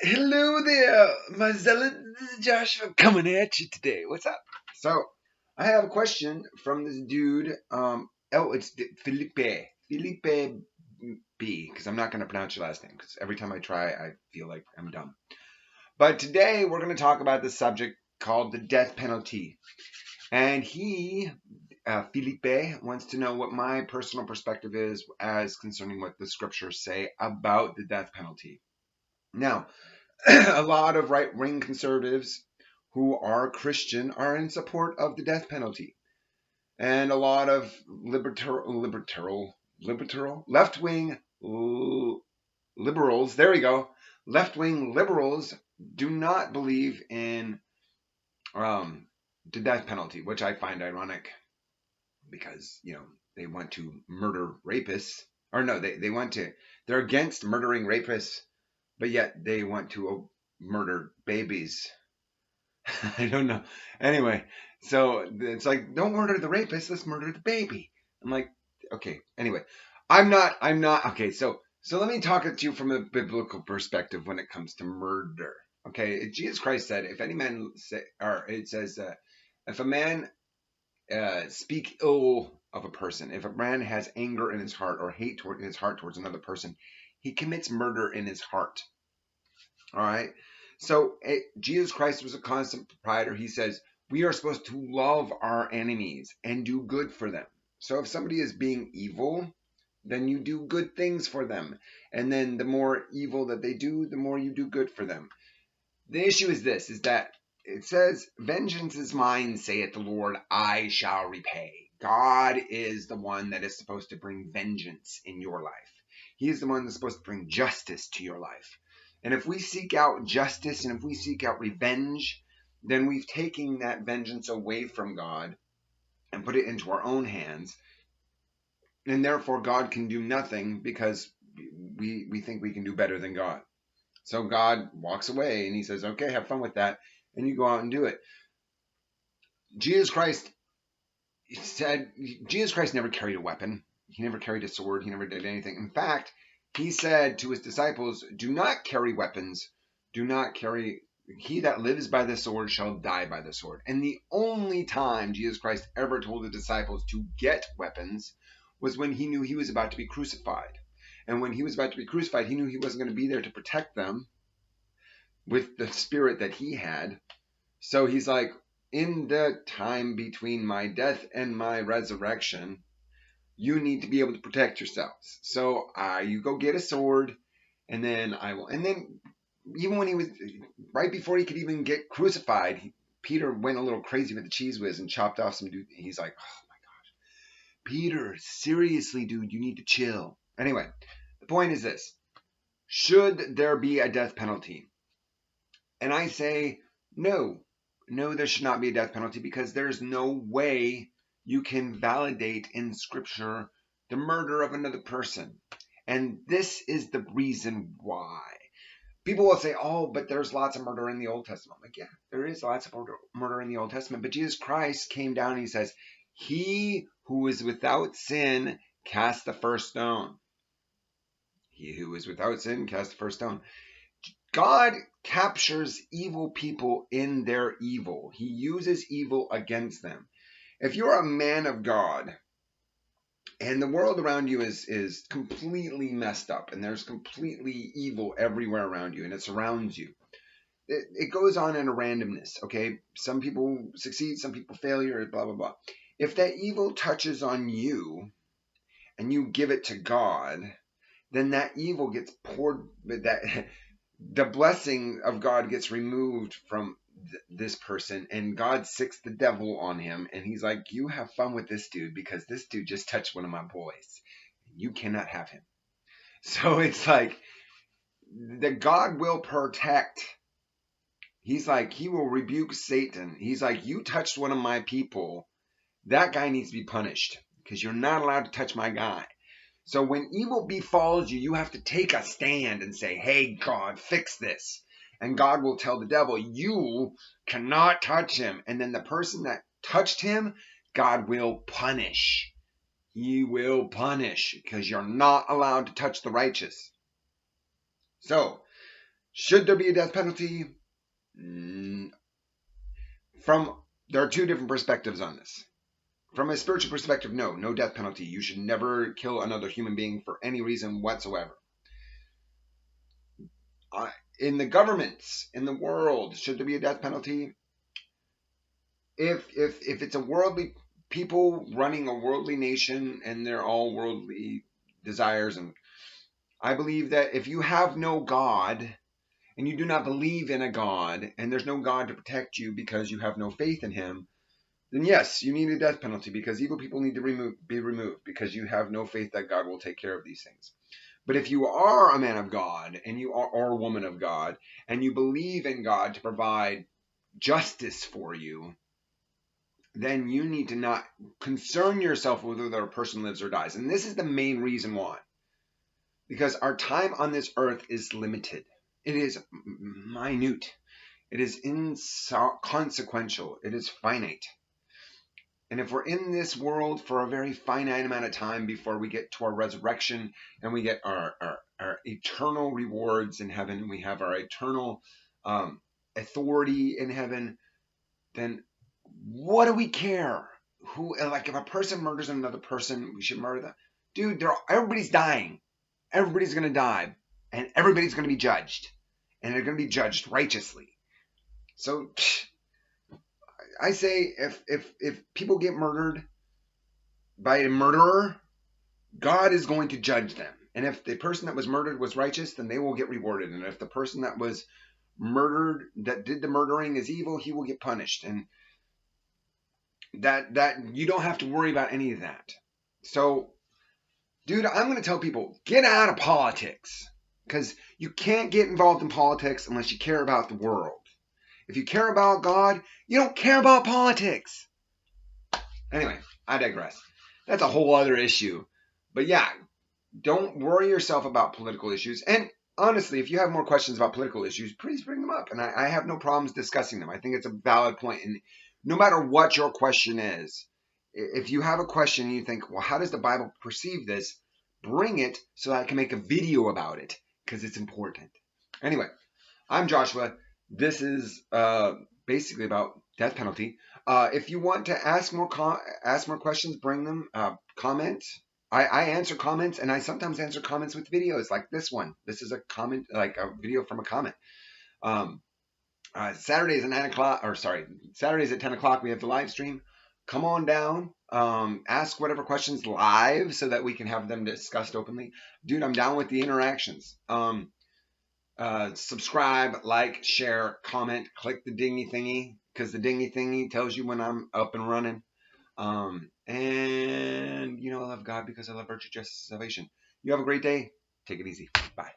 Hello there, my zealot. This is Joshua coming at you today. What's up? So, I have a question from this dude. It's Philippe. Philippe B. Because I'm not going to pronounce your last name. Because every time I try, I feel like I'm dumb. But today we're going to talk about the subject called the death penalty. And he, Philippe, wants to know what my personal perspective is as concerning what the scriptures say about the death penalty. Now, a lot of right-wing conservatives who are Christian are in support of the death penalty. And a lot of left-wing liberals, there we go, left-wing liberals do not believe in the death penalty, which I find ironic because, they want to murder rapists. Or no, they're against murdering rapists, but yet they want to murder babies. I don't know. Anyway, so it's like, don't murder the rapist, let's murder the baby. I'm like, okay. Anyway, I'm not. Okay, so let me talk to you from a biblical perspective when it comes to murder. Okay, Jesus Christ said, if any man say, or it says, if a man speak ill of a person, if a man has anger in his heart or hate toward his heart towards another person, he commits murder in his heart. All right. So Jesus Christ was a constant proprietor. He says we are supposed to love our enemies and do good for them. So if somebody is being evil, then you do good things for them. And then the more evil that they do, the more you do good for them. The issue is this, is that it says, vengeance is mine, saith the Lord, I shall repay. God is the one that is supposed to bring vengeance in your life. He is the one that's supposed to bring justice to your life. And if we seek out justice and if we seek out revenge, then we've taken that vengeance away from God and put it into our own hands. And therefore God can do nothing because we think we can do better than God. So God walks away and he says, okay, have fun with that. And you go out and do it. Jesus Christ never carried a weapon. He never carried a sword. He never did anything. In fact, he said to his disciples, do not carry weapons. Do not carry. He that lives by the sword shall die by the sword. And the only time Jesus Christ ever told the disciples to get weapons was when he knew he was about to be crucified. And when he was about to be crucified, he knew he wasn't going to be there to protect them with the spirit that he had. So he's like, in the time between my death and my resurrection, you need to be able to protect yourselves. So you go get a sword, and then I will. And then even when he was, right before he could even get crucified, Peter went a little crazy with the cheese whiz and chopped off some dude. He's like, oh my gosh, Peter, seriously, dude, you need to chill. Anyway, the point is this. Should there be a death penalty? And I say, no, there should not be a death penalty because there's no way you can validate in Scripture the murder of another person. And this is the reason why. People will say, oh, but there's lots of murder in the Old Testament. I'm like, yeah, there is lots of murder in the Old Testament. But Jesus Christ came down and he says, he who is without sin cast the first stone. He who is without sin cast the first stone. God captures evil people in their evil. He uses evil against them. If you're a man of God and the world around you is completely messed up and there's completely evil everywhere around you and it surrounds you, it goes on in a randomness, okay? Some people succeed, some people failure, blah, blah, blah. If that evil touches on you and you give it to God, then that evil gets poured, the blessing of God gets removed from this person and God sicks the devil on him and he's like, you have fun with this dude because this dude just touched one of my boys. You cannot have him. So it's like that God will protect. He's like, he will rebuke Satan. He's like, you touched one of my people. That guy needs to be punished because you're not allowed to touch my guy. So when evil befalls you, you have to take a stand and say, hey, God, fix this. And God will tell the devil, you cannot touch him. And then the person that touched him, God will punish. He will punish because you're not allowed to touch the righteous. So Should there be a death penalty? There are two different perspectives on this. From a spiritual perspective, no death penalty. You should never kill another human being for any reason whatsoever. In the governments, in the world, should there be a death penalty? If it's a worldly people running a worldly nation and they're all worldly desires, and I believe that if you have no God and you do not believe in a God and there's no God to protect you because you have no faith in him, then yes, you need a death penalty because evil people need to be removed because you have no faith that God will take care of these things. But if you are a man of God and you are or a woman of God and you believe in God to provide justice for you, then you need to not concern yourself with whether a person lives or dies. And this is the main reason why. Because our time on this earth is limited. It is minute. It is inconsequential. It is finite. And if we're in this world for a very finite amount of time before we get to our resurrection and we get our eternal rewards in heaven, we have our eternal authority in heaven, then what do we care? Like if a person murders another person, we should murder them. Dude, everybody's dying. Everybody's going to die. And everybody's going to be judged. And they're going to be judged righteously. So I say if people get murdered by a murderer, God is going to judge them. And if the person that was murdered was righteous, then they will get rewarded. And if the person that was murdered, that did the murdering, is evil, he will get punished. And that you don't have to worry about any of that. So, dude, I'm going to tell people, get out of politics. Because you can't get involved in politics unless you care about the world. If you care about God, you don't care about politics. Anyway, I digress. That's a whole other issue. But yeah, don't worry yourself about political issues. And honestly, if you have more questions about political issues, please bring them up. And I have no problems discussing them. I think it's a valid point. And no matter what your question is, if you have a question and you think, well, how does the Bible perceive this? Bring it so I can make a video about it because it's important. Anyway, I'm Joshua. This is basically about death penalty. If you want to ask more questions, bring them. Comment. I answer comments, and I sometimes answer comments with videos like this one. This is a comment, like a video from a comment. Saturdays at 9 o'clock, or sorry, Saturdays at 10 o'clock, we have the live stream. Come on down. Ask whatever questions live so that we can have them discussed openly. Dude, I'm down with the interactions. Subscribe, like, share, comment, click the dingy thingy because the dingy thingy tells you when I'm up and running. And, I love God because I love virtue, justice, salvation. You have a great day. Take it easy. Bye.